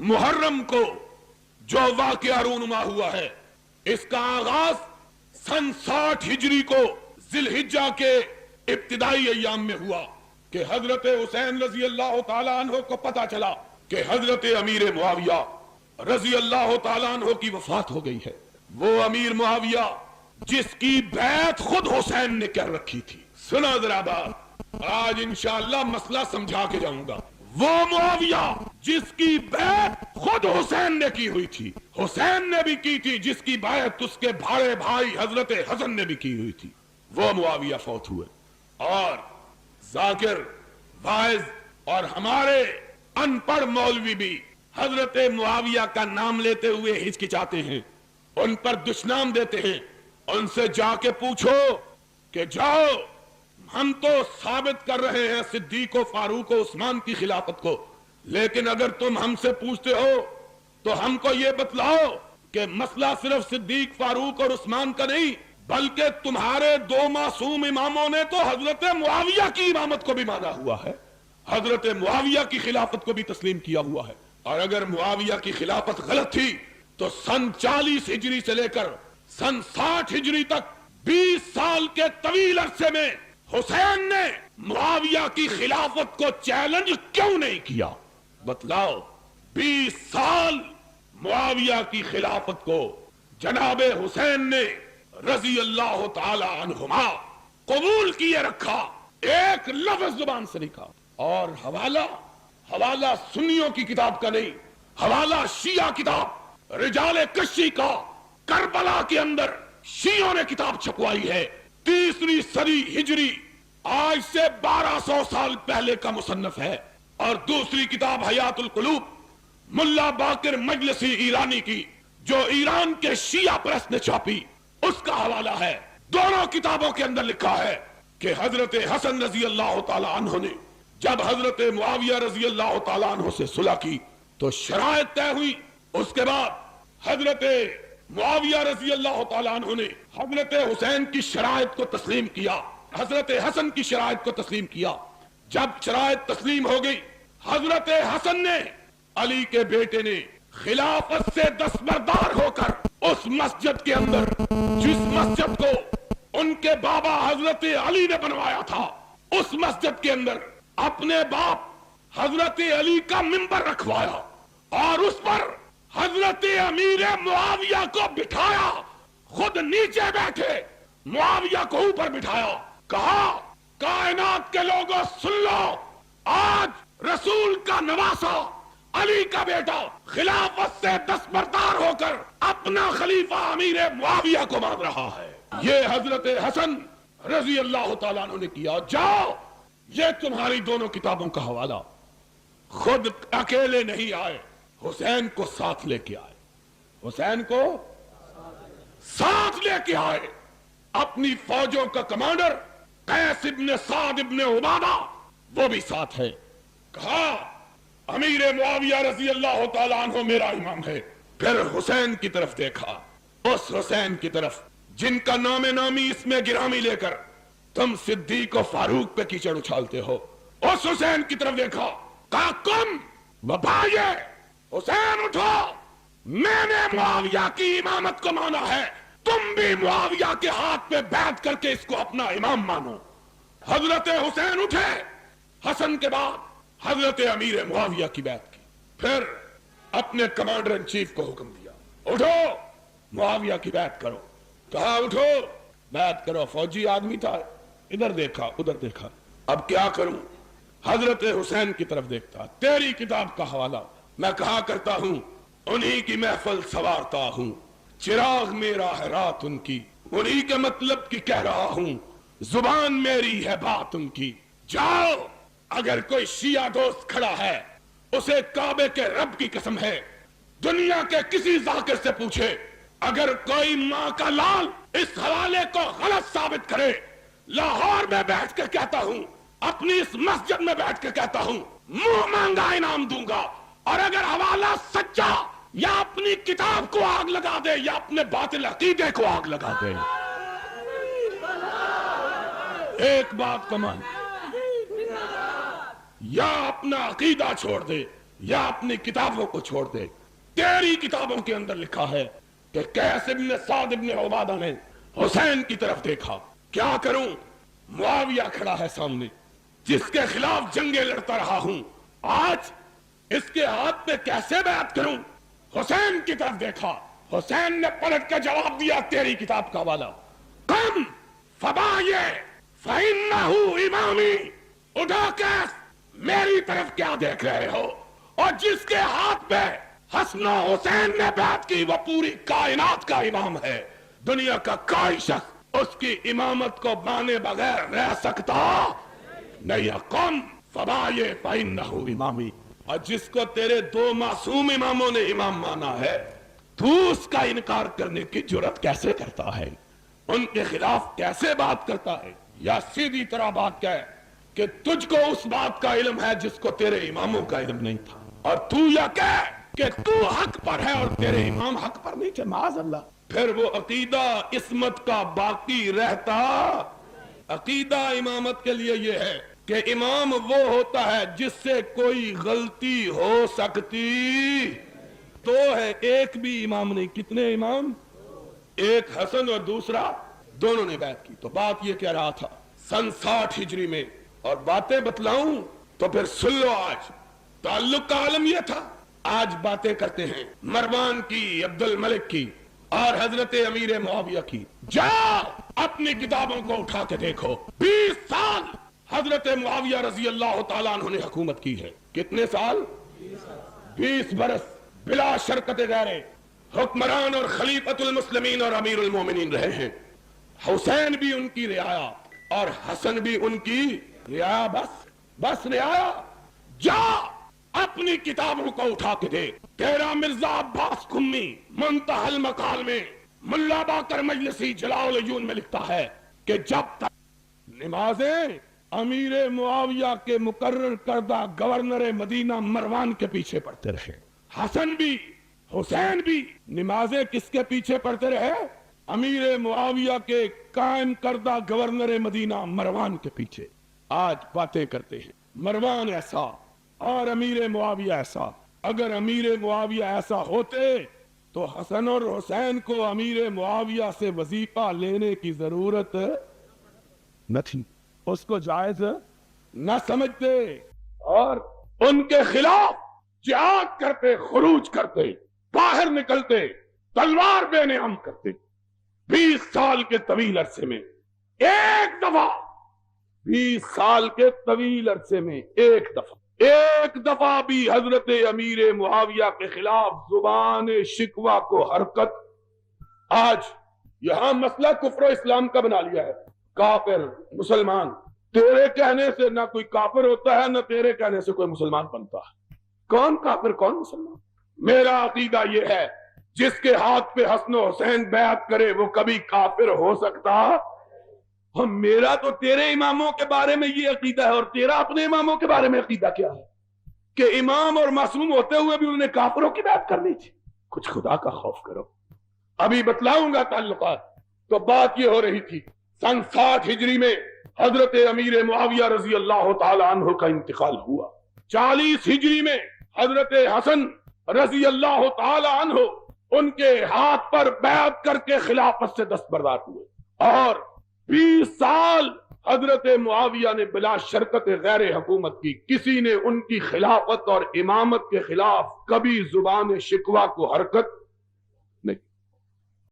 मुहर्रम को जो वाक़या रूनुमा हुआ है, इसका आगाज सन 60 हिजरी को जिलहिज्जा के इब्तिदाई अय्याम में हुआ कि हजरत हुसैन रजी अल्लाह तआला अन्हु को पता चला कि हजरत अमीर मुआविया रजी अल्लाह तआला अन्हु की वफात हो गई है। वो अमीर मुआविया जिसकी बैत खुद हुसैन ने कर रखी थी। सुना जरा बात, आज इंशाअल्लाह मसला समझा के जाऊंगा। वो मुआविया जिसकी बैत खुद हुसैन ने की हुई थी, हुसैन ने भी की थी, जिसकी बैत उसके भाड़े भाई हजरत हसन ने भी की हुई थी, वो मुआविया फौत हुए। और जाकिर, वाइज और हमारे अनपढ़ मौलवी भी हजरत मुआविया का नाम लेते हुए हिचकिचाते हैं, उन पर दुश्मनाम देते हैं। उनसे जाके पूछो कि जाओ, हम तो साबित कर रहे हैं सिद्दीक और फारूक और उस्मान की खिलाफत को, लेकिन अगर तुम हमसे पूछते हो तो हमको ये बतलाओ कि मसला सिर्फ सिद्दीक, फारूक और उस्मान का नहीं, बल्कि तुम्हारे दो मासूम इमामों ने तो हजरत मुआविया की इमामत को भी माना हुआ है, हजरत मुआविया की खिलाफत को भी तस्लीम किया हुआ है। और अगर मुआविया की खिलाफत गलत थी तो सन 40 हिजरी से लेकर सन 60 हिजरी तक 20 साल के तवील अरसे में हुसैन ने मुआविया की खिलाफत को चैलेंज क्यों नहीं किया? बतलाओ। 20 साल मुआविया की खिलाफत को जनाबे हुसैन ने रजी अल्लाह ताला अन्हुमा कबूल किए रखा, एक लफ्ज जुबान से नहीं कहा। और हवाला सुन्नियों की किताब का नहीं, हवाला शिया किताब रिजाले कशी का करबला के अंदर शियों ने किताब छपवाई है, 3री सदी हिजरी, आज से 1200 साल पहले का मुसन्नफ है। और दूसरी किताब हयातुल कुलूब मुल्ला बाकिर मजलिसी ईरानी की, जो ईरान के शिया प्रेस ने छापी, उसका हवाला है। दोनों किताबों के अंदर लिखा है कि हजरत हसन रजी अल्लाह ताला अन्हु ने जब हजरत मुआविया रजी अल्लाह ताला अन्हु से सुलह की तो शराइत तय हुई। उसके बाद हजरत मुआविया रजी अल्लाह ताला अन्हु ने हजरत हुसैन की शराइत को तस्लीम किया, हजरत हसन की शराइत को तस्लीम किया। जब शराइत तस्लीम हो गई, हजरत हसन ने अली के बेटे ने खिलाफत से दस्तबरदार होकर उस मस्जिद के अंदर, जिस मस्जिद को उनके बाबा हजरत अली ने बनवाया था, उस मस्जिद के अंदर अपने बाप हजरत अली का मिंबर रखवाया और उस पर हजरत अमीर मुआविया को बिठाया। खुद नीचे बैठे, मुआविया को ऊपर बिठाया। कहा, कायनात के लोगों सुन लो, आज रसूल का नवासा अली का बेटा खिलाफत से दस्तबरदार होकर अपना खलीफा अमीर मुआविया को मान रहा है। ये हजरत हसन रजी अल्लाह ताला अन्हु ने किया। जाओ, ये तुम्हारी दोनों किताबों का हवाला। खुद अकेले नहीं आए, हुसैन को साथ लेके आए, हुसैन को साथ लेके आए। अपनी फौजों का कमांडर कैस इब्न साद इब्न उबादा, वो भी साथ है। कहा, अमीर मुआविया रजी अल्लाह ताला अन्हु मेरा इमाम है। फिर हुसैन की तरफ देखा, उस हुसैन की तरफ जिनका नामे नामी इसमें गिरामी लेकर तुम सिद्दीक और फारूक पे कीचड़ उछालते हो, उस हुसैन की तरफ देखा। कहा, कम वबाये हुसैन उठो, मैंने मुआविया की इमामत को माना है, तुम भी मुआविया के हाथ पे बैठ करके इसको अपना इमाम मानो। हजरत हुसैन उठे, हसन के बाद हजरत अमीर मुआविया की बैत की। फिर अपने कमांडर इन चीफ को हुक्म दिया, उठो, मुआविया की बैत करो। कहा, उठो, बैत करो। फौजी आदमी था, इधर देखा उधर देखा, अब क्या करूं? हजरत हुसैन की तरफ देखता। तेरी किताब का हवाला, मैं कहा करता हूं, उन्हीं की महफिल सवारता हूं, चिराग मेरा है रात उनकी, उन्हीं के मतलब की कह रहा हूं, जुबान मेरी है बात उनकी। जाओ, अगर कोई शिया दोस्त खड़ा है, उसे काबे के रब की कसम है, दुनिया के किसी जाकिर से पूछे, अगर कोई माँ का लाल इस हवाले को गलत साबित करे, लाहौर में बैठ कर कहता हूं, अपनी इस मस्जिद में बैठ कर कहता हूं, मुंह मांगा इनाम दूंगा। और अगर हवाला सच्चा या अपनी किताब को आग लगा दे या अपने बातिल अकीदे को आग लगा दे, एक बात को मान, या अपना अकीदा छोड़ दे یا اپنی کتابوں کو چھوڑ دے. تیری کتابوں کے اندر لکھا ہے کہ قیس ابن سعد ابن عبادہ نے حسین کی طرف دیکھا. کیا کروں؟ معاویہ کھڑا ہے سامنے جس کے خلاف جنگیں لڑتا رہا ہوں. آج اس کے ہاتھ پہ کیسے بیعت کروں؟ حسین کی طرف دیکھا. حسین نے پلٹ کے جواب دیا تیری کتاب کا والا. قم فبایع فإنہ امامی. اٹھا کیس، میری طرف کیا دیکھ رہے ہو؟ اور جس کے ہاتھ پہ حسن و حسین نے بیعت کی وہ پوری کائنات کا امام ہے. دنیا کا کوئی شخص اس کی امامت کو مانے بغیر رہ سکتا نہیں. قم فبایع فإنہ امامی. اور جس کو تیرے دو معصوم اماموں نے امام مانا ہے تو اس کا انکار کرنے کی جرات کیسے کرتا ہے؟ ان کے خلاف کیسے بات کرتا ہے؟ یا سیدھی طرح بات کیا ہے کہ تجھ کو اس بات کا علم ہے جس کو تیرے اماموں کا علم نہیں تھا، اور تو یا کہہ کہ تو حق پر ہے اور تیرے امام حق پر نہیں تھے. معاذ اللہ. پھر وہ عقیدہ عصمت کا باقی رہتا. عقیدہ امامت کے لیے یہ ہے کہ امام وہ ہوتا ہے جس سے کوئی غلطی ہو سکتی. تو ہے ایک بھی امام نہیں. کتنے امام؟ ایک حسن اور دوسرا، دونوں نے بیعت کی. تو بات یہ کہہ رہا تھا سن 60 ہجری میں، اور باتیں بتلاؤں تو پھر سن لو. آج تعلق کا عالم یہ تھا. آج باتیں کرتے ہیں مروان کی، عبد الملک کی اور حضرت امیر معاویہ کی. جاؤ اپنی کتابوں کو اٹھا کے دیکھو. 20 سال حضرت معاویہ رضی اللہ تعالیٰ عنہ نے حکومت کی ہے. کتنے سال؟ 20 برس بلا شرکت غیرے حکمران اور خلیفۃ المسلمین اور امیر المومنین رہے ہیں. حسین بھی ان کی رعایا اور حسن بھی ان کی رعایا. بس رعایا. جا اپنی کتابوں کو اٹھا کے دیکھ. تیرا مرزا عباس قمی منتہی المقال میں ملا باقر مجلسی جلاء العیون میں لکھتا ہے کہ جب تک نمازیں امیر معاویہ کے مقرر کردہ گورنر مدینہ مروان کے پیچھے پڑھتے رہے، حسن بھی حسین بھی نمازیں کس کے پیچھے پڑھتے رہے؟ امیر معاویہ کے قائم کردہ گورنر مدینہ مروان کے پیچھے. آج باتیں کرتے ہیں مروان ایسا اور امیر معاویہ ایسا. اگر امیر معاویہ ایسا ہوتے تو حسن اور حسین کو امیر معاویہ سے وظیفہ لینے کی ضرورت نہ تھی، اس کو جائز نہ سمجھتے اور ان کے خلاف جہاد کرتے، خروج کرتے، باہر نکلتے، تلوار بے نعم کرتے. 20 سال کے طویل عرصے میں ایک دفعہ، 20 سال کے طویل عرصے میں ایک دفعہ بھی حضرت امیر معاویہ کے خلاف زبان شکوہ کو حرکت. آج یہاں مسئلہ کفر و اسلام کا بنا لیا ہے. کافر مسلمان، تیرے کہنے سے نہ کوئی کافر ہوتا ہے نہ تیرے کہنے سے کوئی مسلمان بنتا ہے. کون کافر کون مسلمان؟ میرا عقیدہ یہ ہے جس کے ہاتھ پہ حسن و حسین بیعت کرے وہ کبھی کافر ہو سکتا؟ میرا تو تیرے اماموں کے بارے میں یہ عقیدہ ہے، اور تیرا اپنے اماموں کے بارے میں عقیدہ کیا ہے کہ امام اور معصوم ہوتے ہوئے بھی انہوں نے کافروں کی بیعت کر لی تھی. کچھ خدا کا خوف کرو. ابھی بتلاؤں گا تعلقات. تو بات یہ ہو رہی تھی سن 60 ہجری میں حضرت امیر معاویہ رضی اللہ تعالی عنہ کا انتقال ہوا. 40 ہجری میں حضرت حسن رضی اللہ تعالی عنہ ان کے ہاتھ پر بیعت کر کے خلافت سے دستبردار ہوئے، اور 20 سال حضرت معاویہ نے بلا شرکت غیر حکومت کی. کسی نے ان کی خلافت اور امامت کے خلاف کبھی زبان شکوہ کو حرکت